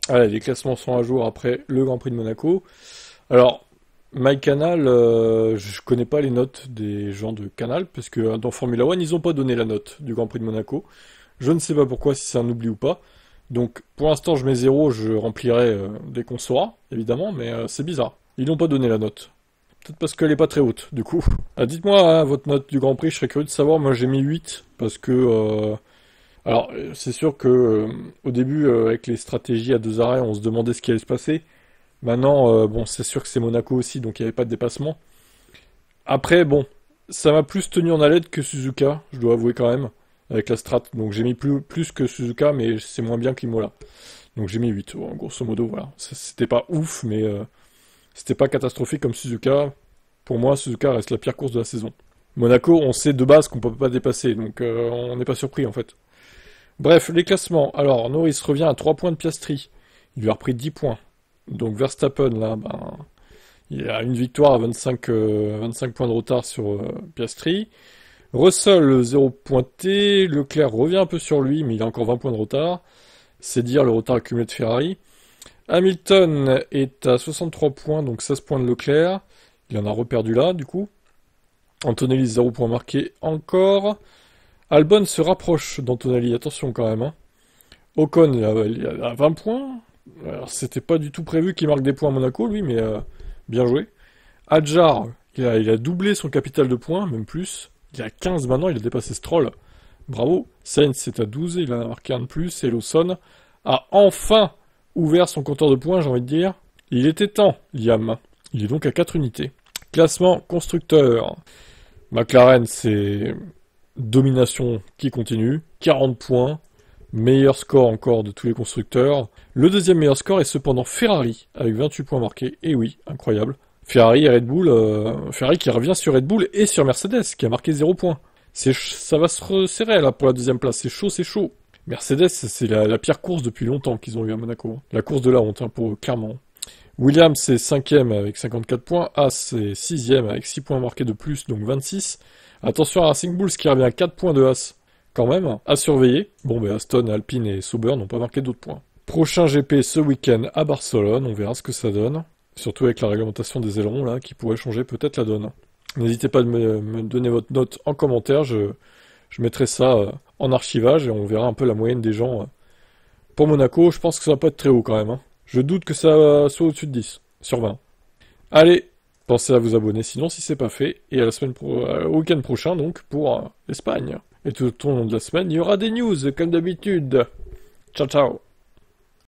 Allez, les classements sont à jour après le Grand Prix de Monaco. Alors, MyCanal, je connais pas les notes des gens de Canal, parce que dans Formula One, ils ont pas donné la note du Grand Prix de Monaco. Je ne sais pas pourquoi, si c'est un oubli ou pas. Donc, pour l'instant, je mets 0, je remplirai dès qu'on saura, évidemment, mais c'est bizarre. Ils n'ont pas donné la note. Peut-être parce qu'elle est pas très haute, du coup. Ah, dites-moi hein, votre note du Grand Prix, je serais curieux de savoir. Moi, j'ai mis 8, parce que... alors, c'est sûr que au début, avec les stratégies à deux arrêts, on se demandait ce qui allait se passer. Maintenant, bon, c'est sûr que c'est Monaco aussi, donc il n'y avait pas de dépassement. Après, bon, ça m'a plus tenu en haleine que Suzuka, je dois avouer quand même, avec la strat. Donc j'ai mis plus que Suzuka, mais c'est moins bien que l'Imola. Donc j'ai mis 8, grosso modo, voilà. C'était pas ouf, mais c'était pas catastrophique comme Suzuka. Pour moi, Suzuka reste la pire course de la saison. Monaco, on sait de base qu'on peut pas dépasser, donc on n'est pas surpris en fait. Bref, les classements. Alors, Norris revient à 3 points de Piastri. Il lui a repris 10 points. Donc Verstappen, là, ben, il a une victoire à 25 points de retard sur Piastri. Russell, 0 pointé. Leclerc revient un peu sur lui, mais il a encore 20 points de retard. C'est dire le retard accumulé de Ferrari. Hamilton est à 63 points, donc 16 points de Leclerc. Il en a reperdu là, du coup. Antonelli, 0 points marqué encore. Albon se rapproche d'Antonelli, attention quand même. Hein. Ocon, il a 20 points. Alors, c'était pas du tout prévu qu'il marque des points à Monaco, lui, mais bien joué. Adjar, il a doublé son capital de points, même plus. Il a 15 maintenant, il a dépassé Stroll. Bravo. Sainz est à 12, il en a marqué un de plus. Et Lawson a enfin ouvert son compteur de points, j'ai envie de dire. Il était temps, Liam. Il est donc à 4 unités. Classement constructeur. McLaren, c'est domination qui continue. 40 points. Meilleur score encore de tous les constructeurs. Le deuxième meilleur score est cependant Ferrari, avec 28 points marqués. Et oui, incroyable. Ferrari et Red Bull, Ferrari qui revient sur Red Bull et sur Mercedes, qui a marqué 0 points. Ça va se resserrer là pour la deuxième place, c'est chaud, c'est chaud. Mercedes, c'est la pire course depuis longtemps qu'ils ont eu à Monaco. La course de la honte, hein, pour eux, clairement. Williams c'est 5ème avec 54 points, Haas c'est 6ème avec 6 points marqués de plus, donc 26. Attention à Racing Bulls qui revient à 4 points de Haas. Quand même, à surveiller. Bon, ben Aston, Alpine et Sauber n'ont pas marqué d'autres points. Prochain GP ce week-end à Barcelone, on verra ce que ça donne. Surtout avec la réglementation des ailerons, là, qui pourrait changer peut-être la donne. N'hésitez pas à me donner votre note en commentaire, je mettrai ça en archivage et on verra un peu la moyenne des gens. Pour Monaco, je pense que ça va pas être très haut quand même. Hein. Je doute que ça soit au-dessus de 10 sur 20. Allez, pensez à vous abonner sinon si c'est pas fait. Et à au week-end prochain donc pour l'Espagne. Et tout au long de la semaine, il y aura des news comme d'habitude. Ciao ciao.